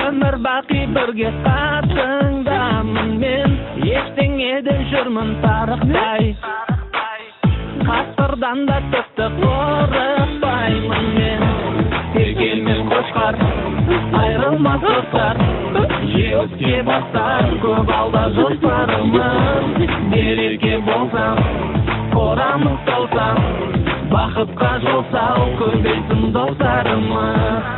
Ömür baqi birge qatındamın men. Eştеңеден жүрмін тарықтай. Қасқырдан да тіпті қорықпаймын мен. Тергел мен қошқар, айрылмас достар. Жеуіске бастар, көп алда жоспарымыз. Береке болсам, қорамыз толсам, бақытқа жол сал, көбейсін достарымыз.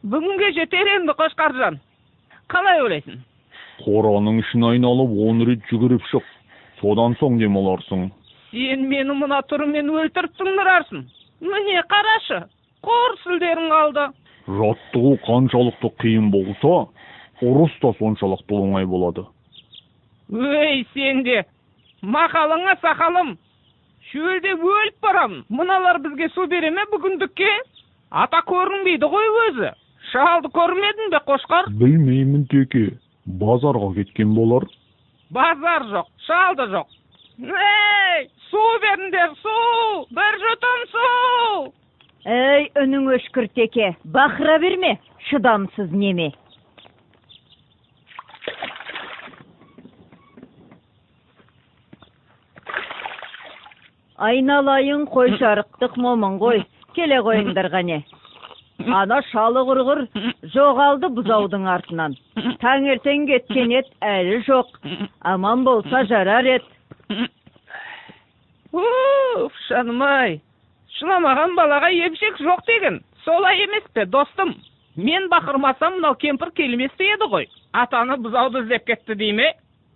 Бүгінге жетер енді Қошқаржан. Қалай ойлайсың? Қораның ішін айналып 10 рет жүгіріп шық. Содан соң демаларсың. Сен мені мына түріңмен өлтіріп тыңдырарсың. Міне қарашы, қор сүлдерің қалды. Жаттығу қаншалықты қиын болса, ұрыс та соншалықты оңай болады. Өй, сен де, мақалыңа сақалым. Шөлде өліп барамын. Мыналар бізге су бере ме бүгіндікке? Ата көрінбейді ғой өзі. Шалды көрмедің бе, Қошқар? Білмеймін, Теке. Базарға кеткен болар. Базар жоқ, шалды жоқ. Ей, су беріңдер, су! Bir жұтым су! Ей, үнің өшкір, Теке. Бақыра берме, шыдамсыз неме. Айналайын қой жарықтық момын ғой. Келе қойыңдар ғане. Ана шалы құрғыр жоғалды бұзаудың артынан. Таңертең кеткен ет әлі жоқ. Аман болса жарар ет. Шанымай, шыламаған балаға емшек жоқ деген. Солай емес пе, достым? Мен бақырмасам, мынау кемпір келместі еді ғой. Атаны бұзауды іздеп кетті дейме?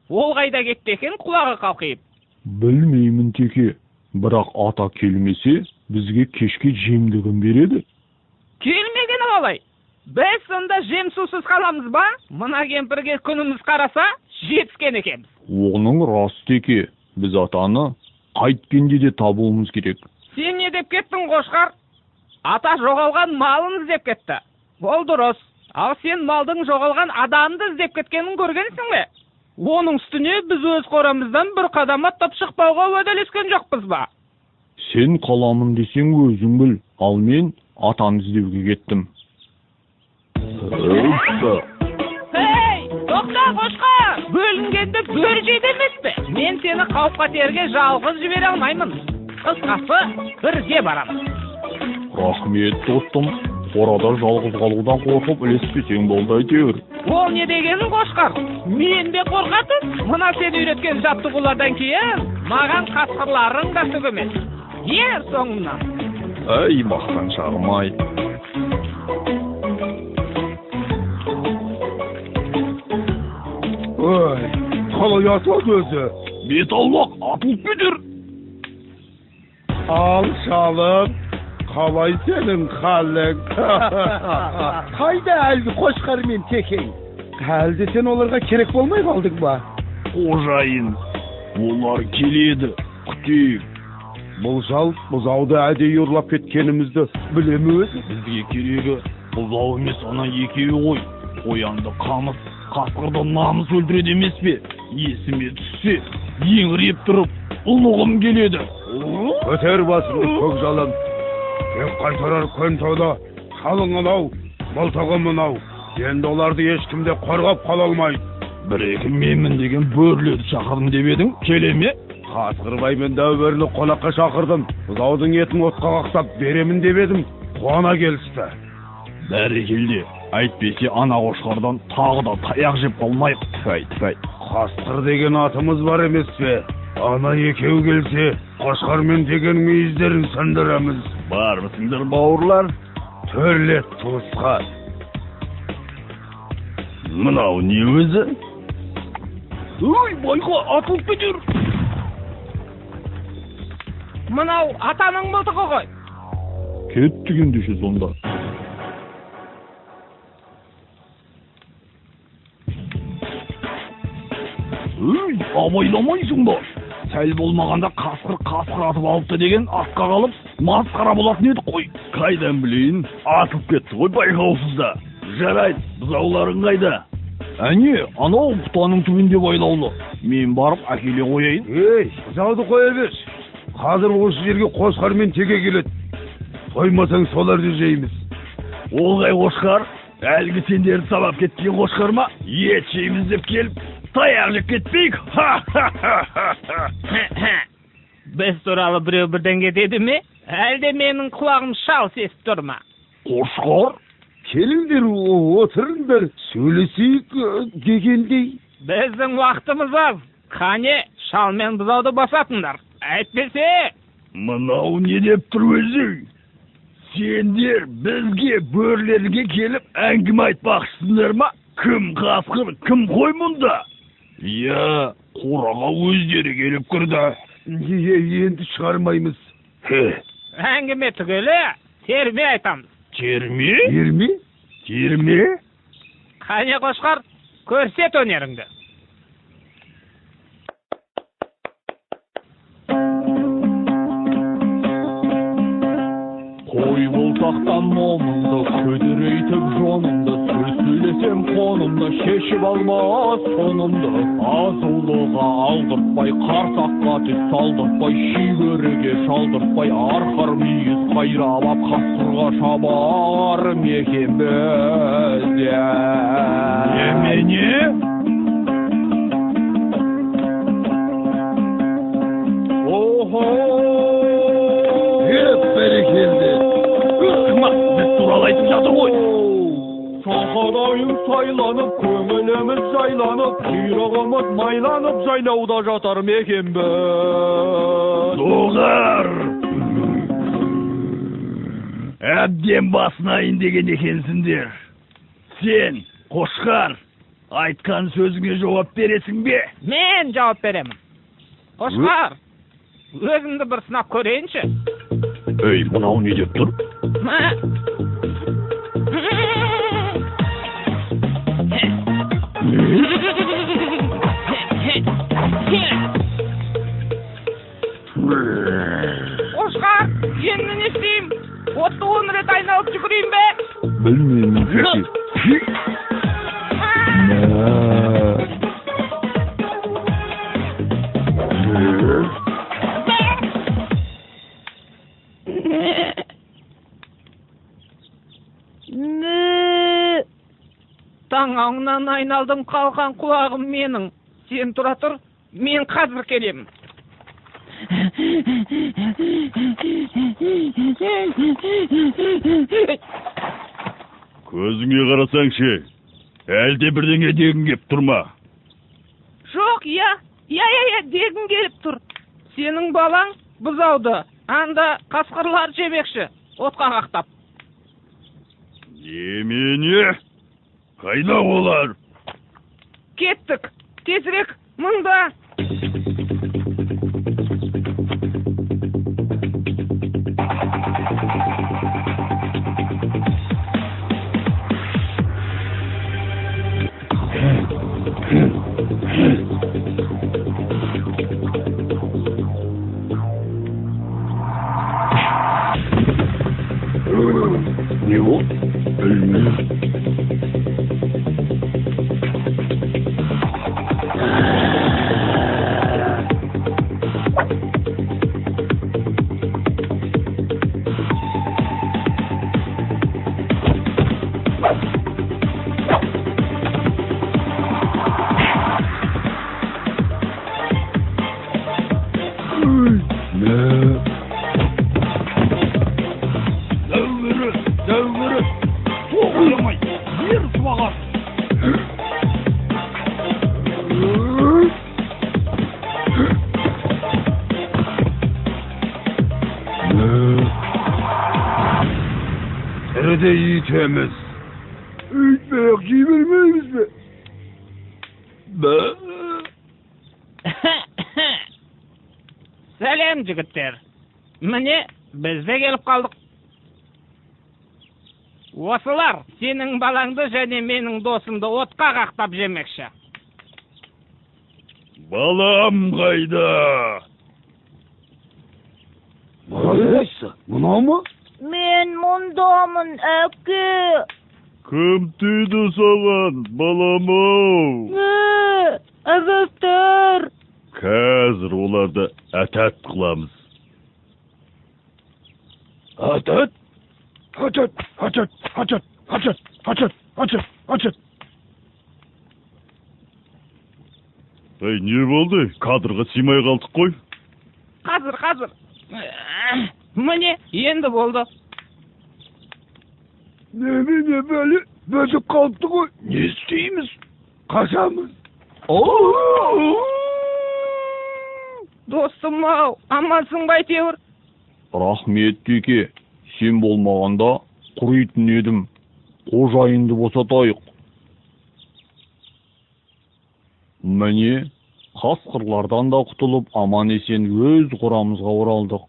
Ол қайда кетті екен, құлағы қалқиып? Білмеймін, Теке. Бірақ ата келмесе, бізге кешке жемдігін береді. Келмегені қалай? Біз сонда жем сусыз қаламыз ба? Мына кемпірге күніміз қараса, жетіскен екенбіз. Оның рас, Теке. Біз атаны қайткенде де табуымыз керек. Сен не деп кеттің, Қошқар? Ата жоғалған малын іздеп кетті. Ол дұрыс. Ал сен малдың жоғалған адамды іздеп кеткенін көргенсің бе? Оның үстіне біз өз қорамыздан бір қадам аттап шықпауға уәделескен жоқпыз ба? Сен қаламын десең өзің біл, ал мен атаны іздеуге кеттім. Ей, тоқта, Қошқар! Бөлінгенді бөр жейді емес пе? Мен сені қауіп-қатерге жалғыз жібере алмаймын. Қысқасы, бірге барамыз. Рахмет, достым. Қорада жалғыз қалудан қорқып ілеспесең болды әйтеуір. Ол не дегенің, Қошқар? Мен бе қорқатын? Мына сен үйреткен жаттығулардан кейін маған қасқырларың да түк емес. Ер соңымнан. Әй, мақтаншағым ай. Ой, қалай атылады өзі? Бет алмақ, атылып кетер. Ал шалым, қалай сенің қалың? Қайда әлгі Қошқар мен Текей? Әлде сен оларға керек болмай қалдың ба? Қожайын, олар келеді, күтейік. Бұл жал бұзауды әдейі ұрлап кеткенімізді білеміз. Бізге керегі бұзау емес, ана екеуі ғой. Қоянды қамыс, қасқырды намыс өлтіреді емес пе? Есіме түссе, еңіреп тұрып, ұлығым келеді. Көтер басыңды көк жалын. Тек қайтарар көн тойлы, қалың анау, мылтығы мынау. Енді оларды ешкімде қорғап қала алмайды. Бір-екі менмін деген бөрледі шақырдым деп едің, келе ме? Қасқырбай мен дәуберлі қонаққа шақырдым. Бұзаудың етін отқа қақтап беремін деп едім, қуана келісті. Бәрекелде, әйтпесе ана Қошқардан тағы да таяқ жеп қалмайық. Тфай. Қасқыр деген атымыз бар емес пе? Ана екеу келсе, Қошқармен деген мүйіздерін сындырамыз. Бармысыңдар бауырлар? Төрлет туысқан. Мынау не өзі? Өй, байға атылып кетер. Мынау атаның мылтығы ғой. Кеттік ендеше сонда. Өй, абайламайсың ба? Сәл болмағанда қасқыр атып алыпты деген атқа қалып, масқара болатын еді қой. Қайдан білейін, атып кетті ғой байқаусызда. Жарайды, бұзауларың қайда? Әне, анау бұтаның түбінде байлаулы. Мен барып әкеле қояйын. Ей, бұзауды қоя бер. Қазір осы жерге қошқар мен теке келеді. Қоймасаң соларды жейміз. Олғай қошқар, әлгі сендерді сабап кеткен қошқар ма? Ет жейміз деп келіп, таяқ жеп кетпейік. Біз туралы біреу бірдеңе деді ме? Әлде менің құлағым шал сесіп тұр ма? Қошқар? Келіңдер, отырыңдар, сөйлесейік дегендей. Біздің уақытымыз аз. Қане, шал мен бұзауды басатындар. Әйтпесе... Мынау не деп тұр өзі? Сендер бізге бөрлерге келіп әңгіме айтпақсыңдар ма? Кім қасқыр, кім қой мұнда? Я, қораға өздері келіп кірді. Енді шығармаймыз. Әңгіме түгелі, терме айтамыз. Терме? Терме? Терме? Қане қошқар, көрсет өнеріңді. Қой болсақтан момынды, көдірейтіп жонымды, сөз сөйлесем қонымды, шешіп алмас сонымды. Азулыға алдыртпай, қарсаққа түс салдыртпай, шүйгеріге шалдыртпай, арқар мүйіз қайрап ап, қасқырға шабар мекен бізде. Немене? Охо! Бәрекелді. Біз туралы айтып жатыр ғой. Шақадайын сайланып, көңіліміз жайланып, құйрығымыз майланып, жайлауда жатар мекен біз. Доғар! Әбден басынайын деген екенсіңдер. Сен, қошқар, айтқан сөзіңе жауап бересің бе? Мен жауап беремін. Қошқар, өзіңді бір сынап көрейінші. Ей, мынау не деп тұр? Қошқар, енді не істеймін? Отты 10 рет айналып жүгірейін бе? Білмеймін, кәке. Таңаңнан айналдың қалған құлағым менің. Сен тұра тұр, мен қазір келемін. Көзіңе қарасаңшы, әлде бірдеңе дегің кеп тұрма? Жоқ, я, дегім келіп тұр. Сенің балаң бұзауды, анда қасқырлар жемекші, отқа қақтап. Немене? Қайда олар? Кеттік, тезірек, мұнда. Не ол? Білмеймін. Дәуірі, соғыламай, ер суағар. Тіріде етеміз. Үйтмек жібермейміз бе? Сәлем, жігіттер. Міне, біз де келіп қалдық. Осылар сенің балаңды және менің досымды отқа қақтап жемекші. Балам қайда? Қайсы? Мынау ма? Мен мұндамын, әке. Кім түйді саған, балам-ау? Әбәптер. Қазір оларды әтәт қыламыз. Атат? Атат. Ей, не болды? Кадрға сыймай қалдық қой. Қазір. Міне, енді болды. Немене бәле? Бөтіп қалыпты ғой. Не істейміз? Қашамыз? Достым-ау, амансың ба әйтеуір? Рахмет теке, сен болмағанда құритын едім. Қожайынды босатайық. Міне, қасқырлардан да құтылып, аман-есен өз құрамызға оралдық.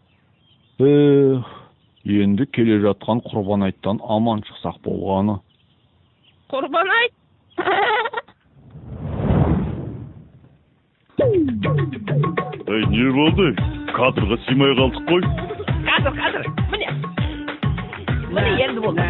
Енді келе жатқан құрбан айттан аман шықсақ болғаны. Құрбан айт? Ей, не болды? Кадрға сыймай қалдық қой. Қазір, міне енді болды.